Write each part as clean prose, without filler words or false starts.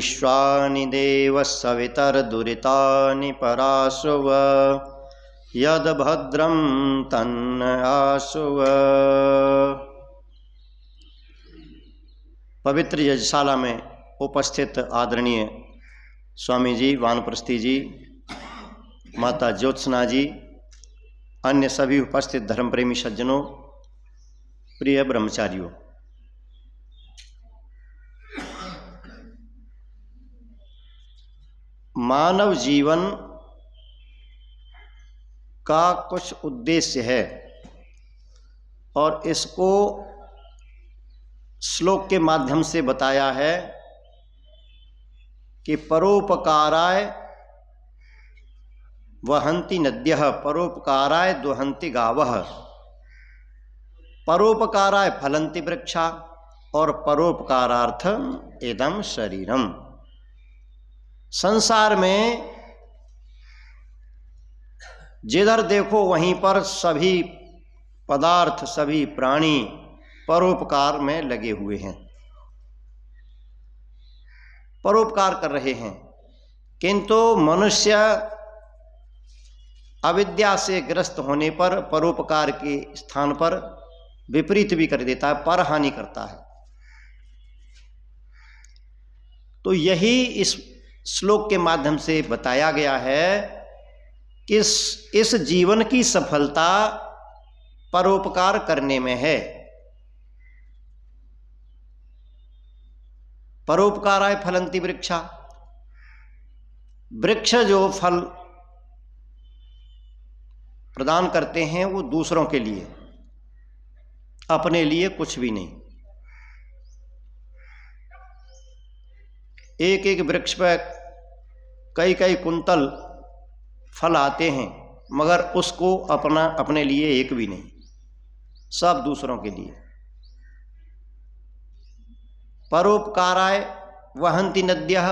विश्वानि देव सवितर्दुरितानि पराशुव यद भद्रं तन्न आशुव। पवित्र यज्ञशाला में उपस्थित आदरणीय स्वामी जी, वानप्रस्थी जी, माता ज्योत्सना जी, अन्य सभी उपस्थित धर्म प्रेमी सज्जनों, प्रिय ब्रह्मचारियों, मानव जीवन का कुछ उद्देश्य है और इसको श्लोक के माध्यम से बताया है कि परोपकाराय वहन्ति नद्यः परोपकाराय दुहन्ति गावः, परोपकाराय फलन्ति वृक्षा और परोपकारार्थम इदं शरीरम। संसार में जिधर देखो वहीं पर सभी पदार्थ, सभी प्राणी परोपकार में लगे हुए हैं, परोपकार कर रहे हैं, किंतु मनुष्य अविद्या से ग्रस्त होने पर परोपकार के स्थान पर विपरीत भी कर देता है, परहानि करता है। तो यही इस श्लोक के माध्यम से बताया गया है कि इस जीवन की सफलता परोपकार करने में है। परोपकाराय फलन्ति वृक्षा, वृक्ष जो फल प्रदान करते हैं वो दूसरों के लिए, अपने लिए कुछ भी नहीं। एक एक वृक्ष पर कई कई कुंतल फल आते हैं, मगर उसको अपने लिए एक भी नहीं, सब दूसरों के लिए। परोपकाराय वहन्ति नद्यः,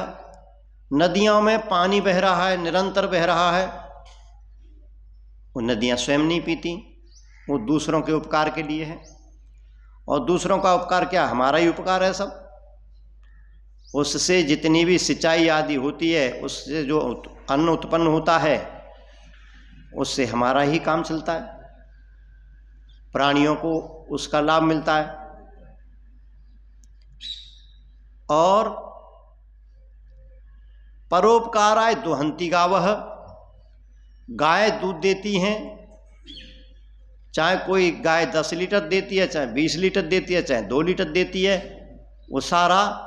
नदियों में पानी बह रहा है, निरंतर बह रहा है, वो नदियां स्वयं नहीं पीती, वो दूसरों के उपकार के लिए है। और दूसरों का उपकार क्या? हमारा ही उपकार है सब। उससे जितनी भी सिंचाई आदि होती है, उससे जो अन्न उत्पन्न होता है, उससे हमारा ही काम चलता है, प्राणियों को उसका लाभ मिलता है। और परोपकाराय दुहन्ति गावः, गाय दूध देती हैं, चाहे कोई गाय 10 लीटर देती है, चाहे 20 लीटर देती है, चाहे 2 लीटर देती है, वो सारा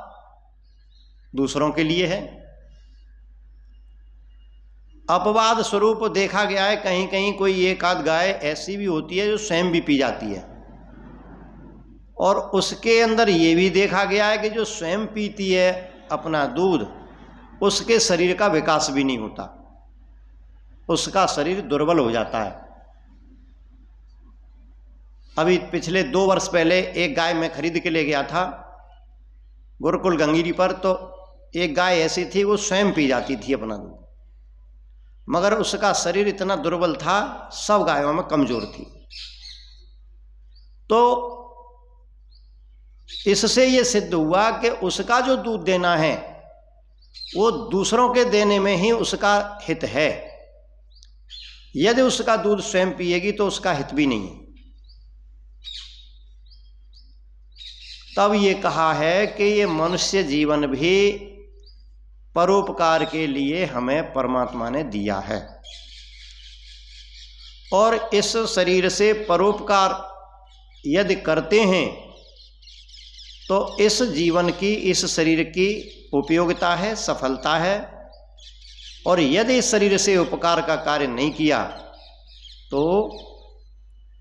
दूसरों के लिए है। अपवाद स्वरूप देखा गया है, कहीं कहीं कोई एक आध गाय ऐसी भी होती है जो स्वयं भी पी जाती है, और उसके अंदर ये भी देखा गया है कि जो स्वयं पीती है अपना दूध, उसके शरीर का विकास भी नहीं होता, उसका शरीर दुर्बल हो जाता है। अभी पिछले 2 वर्ष पहले एक गाय मैं खरीद के ले गया था गुरुकुल गंगीरी पर, तो एक गाय ऐसी थी वो स्वयं पी जाती थी अपना दूध, मगर उसका शरीर इतना दुर्बल था, सब गायों में कमजोर थी। तो इससे ये सिद्ध हुआ कि उसका जो दूध देना है वो दूसरों के देने में ही उसका हित है। यदि उसका दूध स्वयं पिएगी तो उसका हित भी नहीं है। तब ये कहा है कि ये मनुष्य जीवन भी परोपकार के लिए हमें परमात्मा ने दिया है, और इस शरीर से परोपकार यदि करते हैं तो इस जीवन की, इस शरीर की उपयोगिता है, सफलता है। और यदि इस शरीर से उपकार का कार्य नहीं किया तो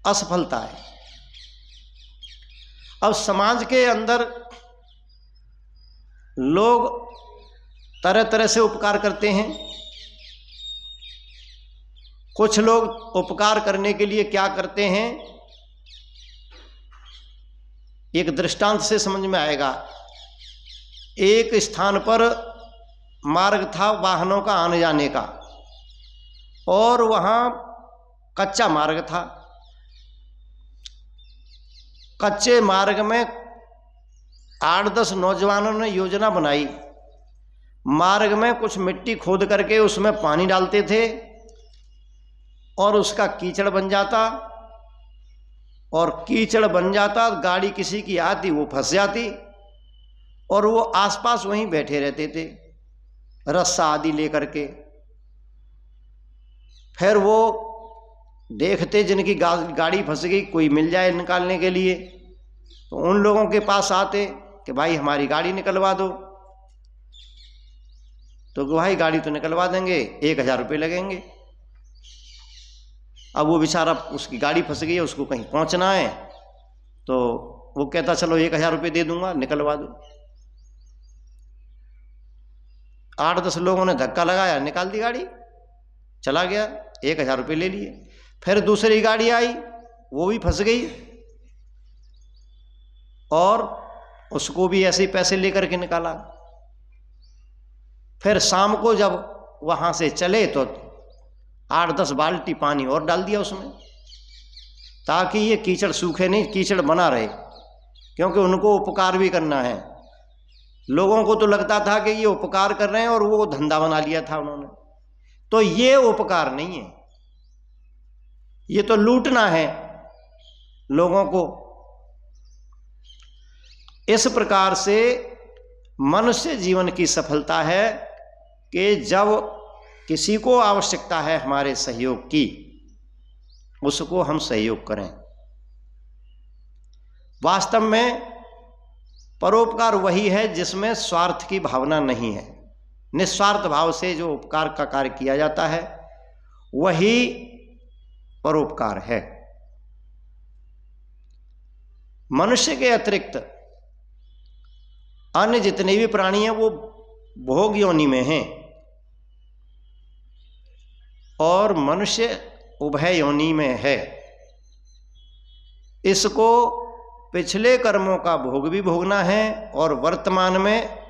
असफलता है। अब समाज के अंदर लोग तरह तरह से उपकार करते हैं। कुछ लोग उपकार करने के लिए क्या करते हैं, एक दृष्टांत से समझ में आएगा। एक स्थान पर मार्ग था वाहनों का आने जाने का, और वहां कच्चा मार्ग था। कच्चे मार्ग में 8-10 नौजवानों ने योजना बनाई मार्ग में कुछ मिट्टी खोद करके उसमें पानी डालते थे और उसका कीचड़ बन जाता, और कीचड़ बन जाता, गाड़ी किसी की आती वो फंस जाती और वो आसपास वहीं बैठे रहते थे रस्सा आदि लेकर के। फिर वो देखते जिनकी गाड़ी फंस गई, कोई मिल जाए निकालने के लिए, तो उन लोगों के पास आते कि भाई हमारी गाड़ी निकलवा दो। तो भाई गाड़ी तो निकलवा देंगे, 1000 रुपये लगेंगे। अब वो बेचारा, उसकी गाड़ी फंस गई है, उसको कहीं पहुंचना है, तो वो कहता चलो 1000 रुपये दे दूंगा, निकलवा दो। 8-10 लोगों ने धक्का लगाया, निकाल दी गाड़ी, चला गया, 1000 रुपये ले लिए। फिर दूसरी गाड़ी आई, वो भी फंस गई और उसको भी ऐसे ही पैसे लेकर के निकाला। फिर शाम को जब वहां से चले तो 8-10 बाल्टी पानी और डाल दिया उसमें, ताकि ये कीचड़ सूखे नहीं, कीचड़ बना रहे, क्योंकि उनको उपकार भी करना है। लोगों को तो लगता था कि ये उपकार कर रहे हैं और वो धंधा बना लिया था उन्होंने। तो ये उपकार नहीं है, ये तो लूटना है लोगों को। इस प्रकार से मनुष्य जीवन की सफलता है कि जब किसी को आवश्यकता है हमारे सहयोग की, उसको हम सहयोग करें। वास्तव में परोपकार वही है जिसमें स्वार्थ की भावना नहीं है। निस्वार्थ भाव से जो उपकार का कार्य किया जाता है वही परोपकार है। मनुष्य के अतिरिक्त अन्य जितने भी प्राणी हैं वो भोग योनि में हैं और मनुष्य उभय योनि में है। इसको पिछले कर्मों का भोग भी भोगना है और वर्तमान में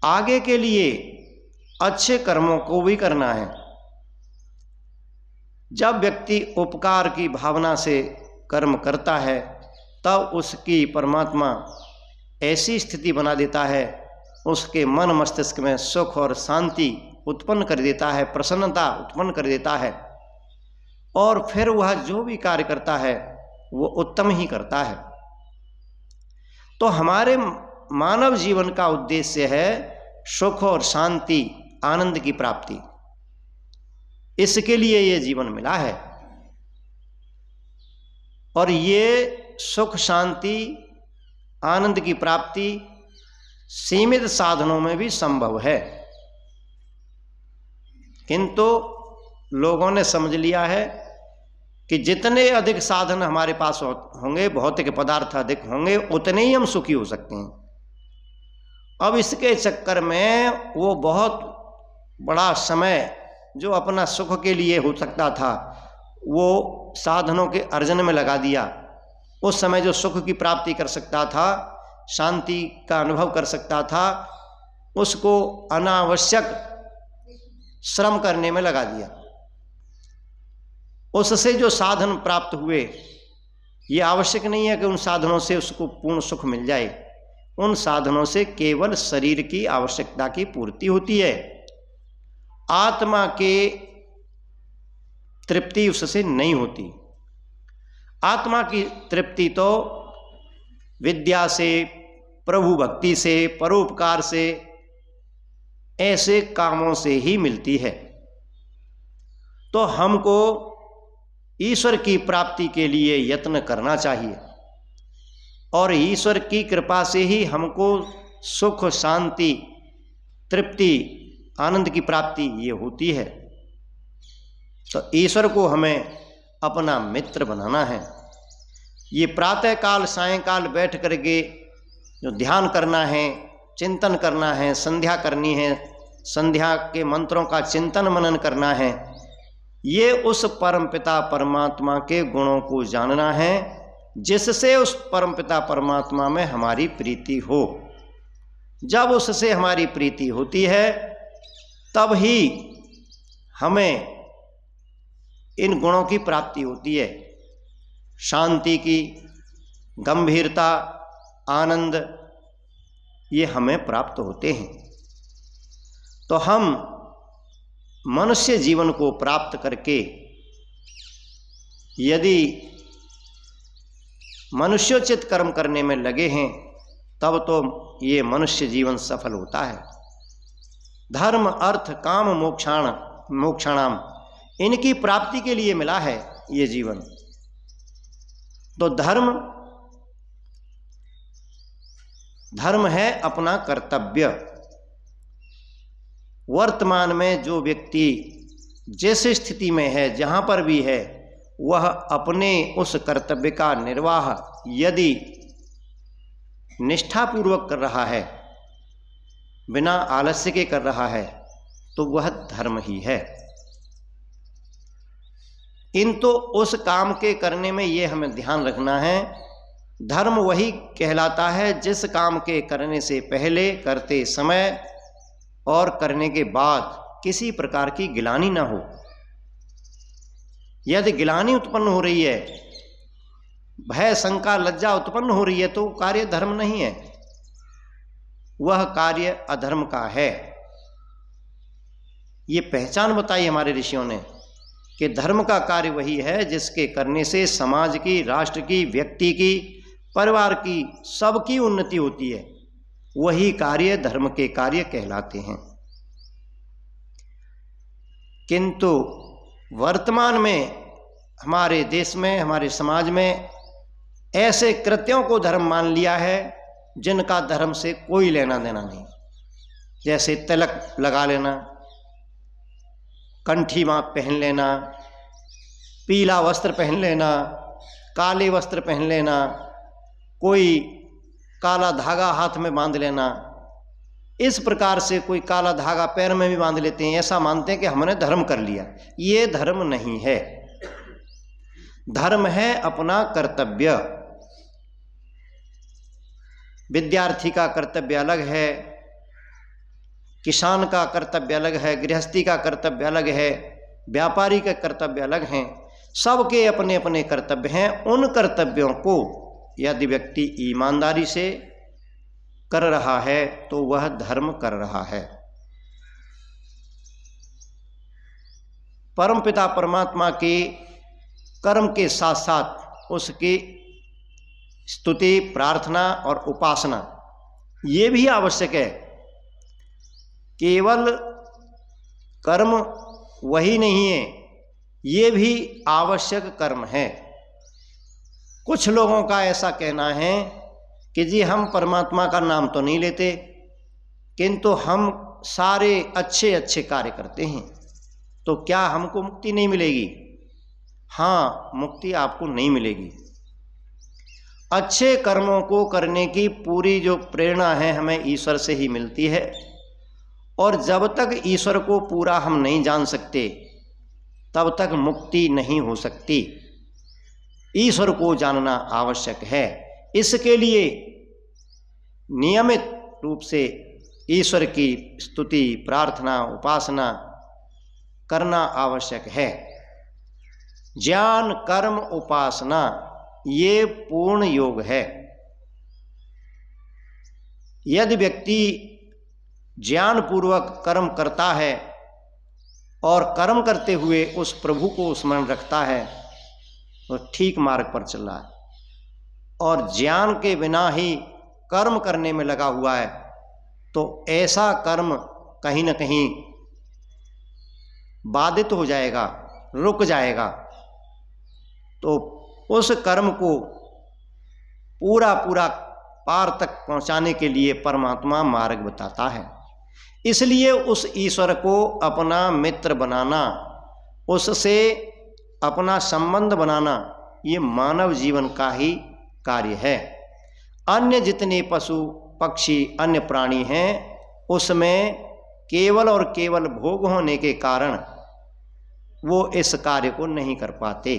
आगे के लिए अच्छे कर्मों को भी करना है। जब व्यक्ति उपकार की भावना से कर्म करता है तब उसकी परमात्मा ऐसी स्थिति बना देता है, उसके मन मस्तिष्क में सुख और शांति उत्पन्न कर देता है, प्रसन्नता उत्पन्न कर देता है, और फिर वह जो भी कार्य करता है वो उत्तम ही करता है। तो हमारे मानव जीवन का उद्देश्य है सुख और शांति, आनंद की प्राप्ति। इसके लिए ये जीवन मिला है और ये सुख शांति आनंद की प्राप्ति सीमित साधनों में भी संभव है। किंतु लोगों ने समझ लिया है कि जितने अधिक साधन हमारे पास होंगे, भौतिक पदार्थ अधिक होंगे, उतने ही हम सुखी हो सकते हैं। अब इसके चक्कर में वो बहुत बड़ा समय जो अपना सुख के लिए हो सकता था वो साधनों के अर्जन में लगा दिया। उस समय जो सुख की प्राप्ति कर सकता था, शांति का अनुभव कर सकता था, उसको अनावश्यक श्रम करने में लगा दिया। उससे जो साधन प्राप्त हुए, ये आवश्यक नहीं है कि उन साधनों से उसको पूर्ण सुख मिल जाए। उन साधनों से केवल शरीर की आवश्यकता की पूर्ति होती है, आत्मा के तृप्ति उससे नहीं होती। आत्मा की तृप्ति तो विद्या से, प्रभु भक्ति से, परोपकार से, ऐसे कामों से ही मिलती है। तो हमको ईश्वर की प्राप्ति के लिए यत्न करना चाहिए और ईश्वर की कृपा से ही हमको सुख, शांति, तृप्ति, आनंद की प्राप्ति ये होती है। तो ईश्वर को हमें अपना मित्र बनाना है। ये प्रातः काल सायंकाल बैठ करके जो ध्यान करना है, चिंतन करना है, संध्या करनी है, संध्या के मंत्रों का चिंतन मनन करना है, ये उस परमपिता परमात्मा के गुणों को जानना है जिससे उस परमपिता परमात्मा में हमारी प्रीति हो। जब उससे हमारी प्रीति होती है तब ही हमें इन गुणों की प्राप्ति होती है। शांति की, गंभीरता, आनंद, ये हमें प्राप्त होते हैं। तो हम मनुष्य जीवन को प्राप्त करके यदि मनुष्योचित कर्म करने में लगे हैं तब तो ये मनुष्य जीवन सफल होता है। धर्म अर्थ काम मोक्षाणाम इनकी प्राप्ति के लिए मिला है ये जीवन। तो धर्म है अपना कर्तव्य। वर्तमान में जो व्यक्ति जिस स्थिति में है, जहाँ पर भी है, वह अपने उस कर्तव्य का निर्वाह यदि निष्ठापूर्वक कर रहा है, बिना आलस्य के कर रहा है, तो वह धर्म ही है। किंतु उस काम के करने में ये हमें ध्यान रखना है, धर्म वही कहलाता है जिस काम के करने से पहले, करते समय और करने के बाद किसी प्रकार की गिलानी न हो। यदि गिलानी उत्पन्न हो रही है, भय शंका लज्जा उत्पन्न हो रही है, तो कार्य धर्म नहीं है, वह कार्य अधर्म का है। ये पहचान बताई हमारे ऋषियों ने कि धर्म का कार्य वही है जिसके करने से समाज की, राष्ट्र की, व्यक्ति की, परिवार की, सबकी उन्नति होती है। वही कार्य धर्म के कार्य कहलाते हैं। किंतु वर्तमान में हमारे देश में, हमारे समाज में ऐसे कृत्यों को धर्म मान लिया है जिनका धर्म से कोई लेना देना नहीं। जैसे तिलक लगा लेना, कंठी माँ पहन लेना, पीला वस्त्र पहन लेना, काले वस्त्र पहन लेना, कोई काला धागा हाथ में बांध लेना, इस प्रकार से कोई काला धागा पैर में भी बांध लेते हैं, ऐसा मानते हैं कि हमने धर्म कर लिया। ये धर्म नहीं है। धर्म है अपना कर्तव्य। विद्यार्थी का कर्तव्य अलग है, किसान का कर्तव्य अलग है, गृहस्थी का कर्तव्य अलग है, व्यापारी के कर्तव्य अलग हैं। सबके अपने अपने कर्तव्य हैं। उन कर्तव्यों को यदि व्यक्ति ईमानदारी से कर रहा है तो वह धर्म कर रहा है। परमपिता परमात्मा के कर्म के साथ साथ उसकी स्तुति, प्रार्थना और उपासना ये भी आवश्यक है। केवल कर्म वही नहीं है, ये भी आवश्यक कर्म है। कुछ लोगों का ऐसा कहना है कि जी हम परमात्मा का नाम तो नहीं लेते, किंतु हम सारे अच्छे अच्छे कार्य करते हैं, तो क्या हमको मुक्ति नहीं मिलेगी? हाँ, मुक्ति आपको नहीं मिलेगी। अच्छे कर्मों को करने की पूरी जो प्रेरणा है हमें ईश्वर से ही मिलती है, और जब तक ईश्वर को पूरा हम नहीं जान सकते तब तक मुक्ति नहीं हो सकती। ईश्वर को जानना आवश्यक है। इसके लिए नियमित रूप से ईश्वर की स्तुति, प्रार्थना, उपासना करना आवश्यक है। ज्ञान, कर्म, उपासना ये पूर्ण योग है। यदि व्यक्ति ज्ञान पूर्वक कर्म करता है और कर्म करते हुए उस प्रभु को स्मरण रखता है तो ठीक मार्ग पर चल रहा है। और ज्ञान के बिना ही कर्म करने में लगा हुआ है तो ऐसा कर्म कहीं न कहीं बाधित हो जाएगा, रुक जाएगा। तो उस कर्म को पूरा पूरा पार तक पहुंचाने के लिए परमात्मा मार्ग बताता है। इसलिए उस ईश्वर को अपना मित्र बनाना, उससे अपना संबंध बनाना, ये मानव जीवन का ही कार्य है। अन्य जितने पशु पक्षी अन्य प्राणी हैं उसमें केवल और केवल भोग होने के कारण वो इस कार्य को नहीं कर पाते।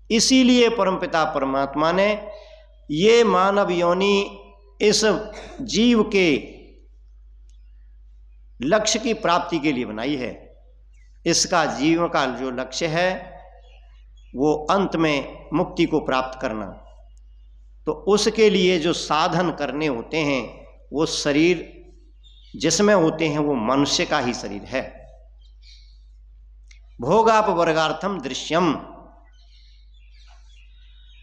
इसीलिए परमपिता परमात्मा ने ये मानव योनि इस जीव के लक्ष्य की प्राप्ति के लिए बनाई है। इसका जीव का जो लक्ष्य है वो अंत में मुक्ति को प्राप्त करना। तो उसके लिए जो साधन करने होते हैं वो शरीर जिसमें होते हैं वो मनुष्य का ही शरीर है। भोगापवर्गार्थम दृश्यम।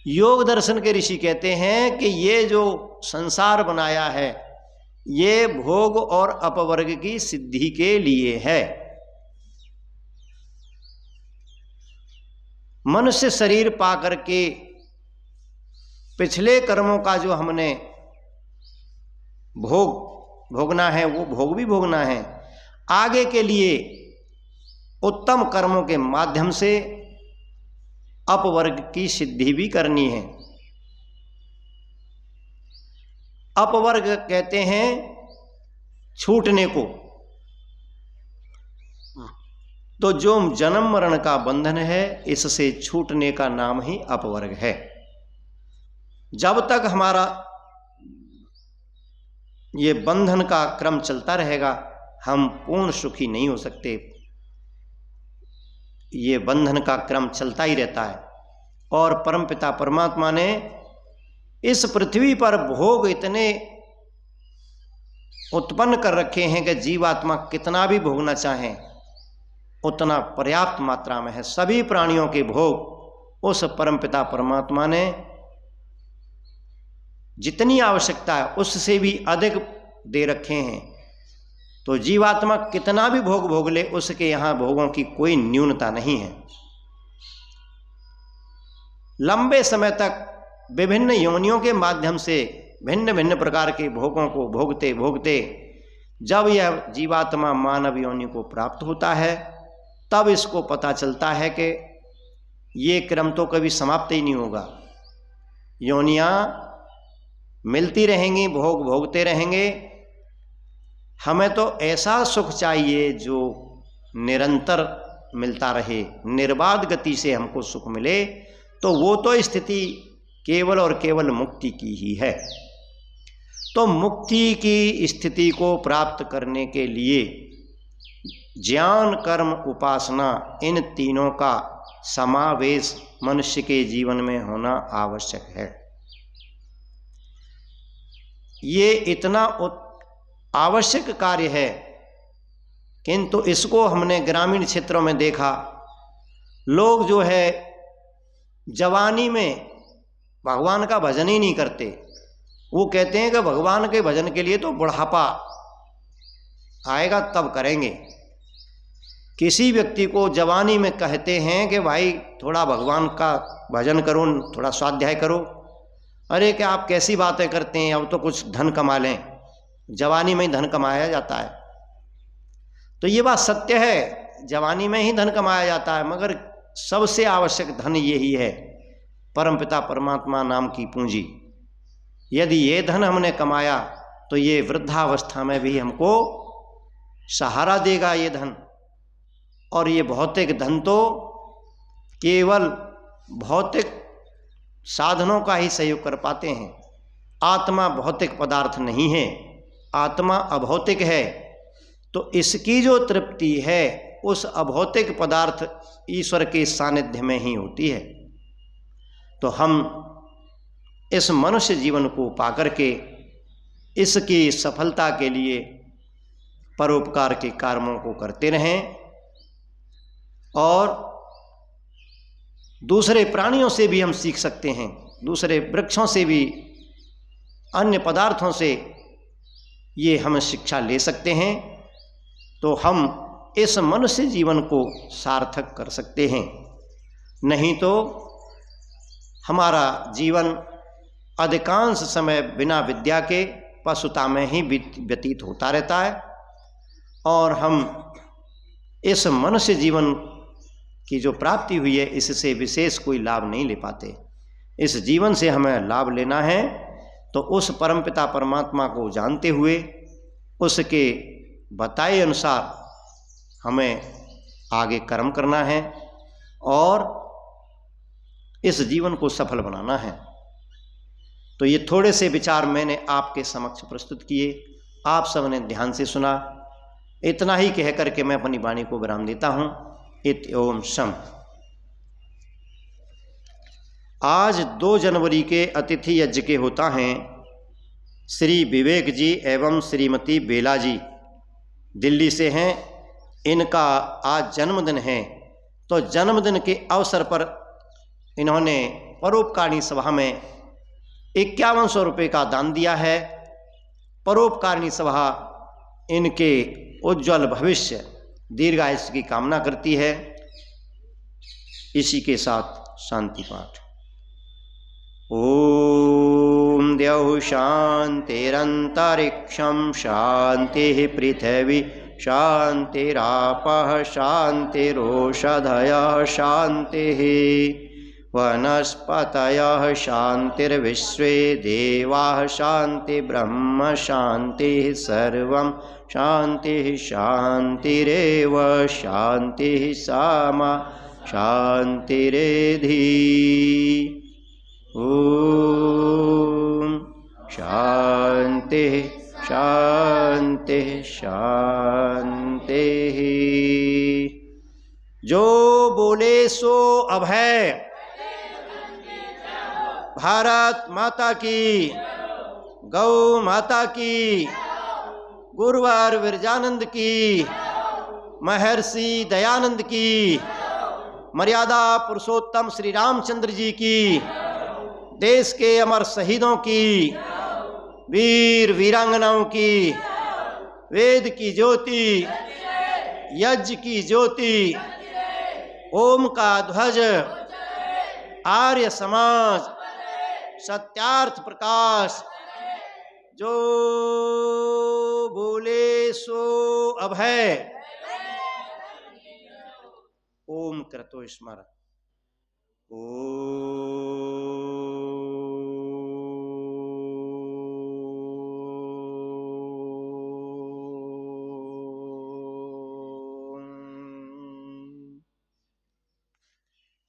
योग दर्शन के ऋषि कहते हैं कि ये जो संसार बनाया है ये भोग और अपवर्ग की सिद्धि के लिए है। मनुष्य शरीर पाकर के पिछले कर्मों का जो हमने भोगना है वो भोग भी भोगना है, आगे के लिए उत्तम कर्मों के माध्यम से अपवर्ग की सिद्धि भी करनी है। अपवर्ग कहते हैं छूटने को। तो जो जन्म मरण का बंधन है इससे छूटने का नाम ही अपवर्ग है। जब तक हमारा ये बंधन का क्रम चलता रहेगा हम पूर्ण सुखी नहीं हो सकते। ये बंधन का क्रम चलता ही रहता है। और परमपिता परमात्मा ने इस पृथ्वी पर भोग इतने उत्पन्न कर रखे हैं कि जीवात्मा कितना भी भोगना चाहें उतना पर्याप्त मात्रा में है। सभी प्राणियों के भोग उस परमपिता परमात्मा ने जितनी आवश्यकता है उससे भी अधिक दे रखे हैं। तो जीवात्मा कितना भी भोग भोग ले उसके यहाँ भोगों की कोई न्यूनता नहीं है। लंबे समय तक विभिन्न योनियों के माध्यम से भिन्न भिन्न प्रकार के भोगों को भोगते भोगते जब यह जीवात्मा मानव योनि को प्राप्त होता है तब इसको पता चलता है कि ये क्रम तो कभी समाप्त ही नहीं होगा। योनियाँ मिलती रहेंगी, भोग भोगते रहेंगे। हमें तो ऐसा सुख चाहिए जो निरंतर मिलता रहे, निर्बाध गति से हमको सुख मिले। तो वो तो स्थिति केवल और केवल मुक्ति की ही है। तो मुक्ति की स्थिति को प्राप्त करने के लिए ज्ञान कर्म उपासना इन तीनों का समावेश मनुष्य के जीवन में होना आवश्यक है। ये इतना आवश्यक कार्य है किंतु इसको हमने ग्रामीण क्षेत्रों में देखा। लोग जो है जवानी में भगवान का भजन ही नहीं करते। वो कहते हैं कि भगवान के भजन के लिए तो बुढ़ापा आएगा तब करेंगे। किसी व्यक्ति को जवानी में कहते हैं कि भाई थोड़ा भगवान का भजन करो, थोड़ा स्वाध्याय करो। अरे क्या आप कैसी बातें करते हैं, अब तो कुछ धन कमा लें। जवानी में ही धन कमाया जाता है। तो ये बात सत्य है, जवानी में ही धन कमाया जाता है, मगर सबसे आवश्यक धन यही है, परमपिता परमात्मा नाम की पूंजी। यदि ये धन हमने कमाया तो ये वृद्धावस्था में भी हमको सहारा देगा ये धन। और ये भौतिक धन तो केवल भौतिक साधनों का ही सहयोग कर पाते हैं। आत्मा भौतिक पदार्थ नहीं है, आत्मा अभौतिक है। तो इसकी जो तृप्ति है उस अभौतिक पदार्थ ईश्वर के सानिध्य में ही होती है। तो हम इस मनुष्य जीवन को पाकर के इसकी सफलता के लिए परोपकार के कर्मों को करते रहें और दूसरे प्राणियों से भी हम सीख सकते हैं, दूसरे वृक्षों से भी, अन्य पदार्थों से ये हम शिक्षा ले सकते हैं। तो हम इस मनुष्य जीवन को सार्थक कर सकते हैं। नहीं तो हमारा जीवन अधिकांश समय बिना विद्या के पशुता में ही व्यतीत होता रहता है और हम इस मनुष्य जीवन की जो प्राप्ति हुई है इससे विशेष कोई लाभ नहीं ले पाते। इस जीवन से हमें लाभ लेना है तो उस परमपिता परमात्मा को जानते हुए उसके बताए अनुसार हमें आगे कर्म करना है और इस जीवन को सफल बनाना है। तो ये थोड़े से विचार मैंने आपके समक्ष प्रस्तुत किए, आप सबने ध्यान से सुना। इतना ही कह करके मैं अपनी वाणी को विराम देता हूँ। इत ओम शम। आज 2 जनवरी के अतिथि यज्ञ के होता हैं श्री विवेक जी एवं श्रीमती बेला जी। दिल्ली से हैं, इनका आज जन्मदिन है। तो जन्मदिन के अवसर पर इन्होंने परोपकारिणी सभा में 5100 रुपये का दान दिया है। परोपकारिणी सभा इनके उज्जवल भविष्य दीर्घायुष्य की कामना करती है। इसी के साथ शांति पाठ। ओम द्यौः शान्तिरन्तरिक्षं शान्तिः पृथिवी शान्तिरापः शान्तिरोषधयः शान्तिः वनस्पतयः शान्तिर्विश्वे देवाः शान्ति ब्रह्म शान्तिः सर्वं शान्तिः शान्तिरेव शान्तिः सामा शान्तिरेधि। ओम शांति शांति शांति। जो बोले सो अभय। भारत माता की, गौ माता की, गुरुवर विरजानंद की, महर्षि दयानंद की, मर्यादा पुरुषोत्तम श्री रामचंद्र जी की, देश के अमर शहीदों की, वीर वीरांगनाओं की, वेद की ज्योति, यज्ञ की ज्योति, ओम का ध्वज, आर्य समाज, सत्यार्थ प्रकाश, जो बोले सो अभय। ओम क्रतो स्मर।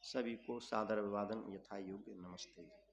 सभी को सादर अभिवादन यथा योग्य नमस्ते।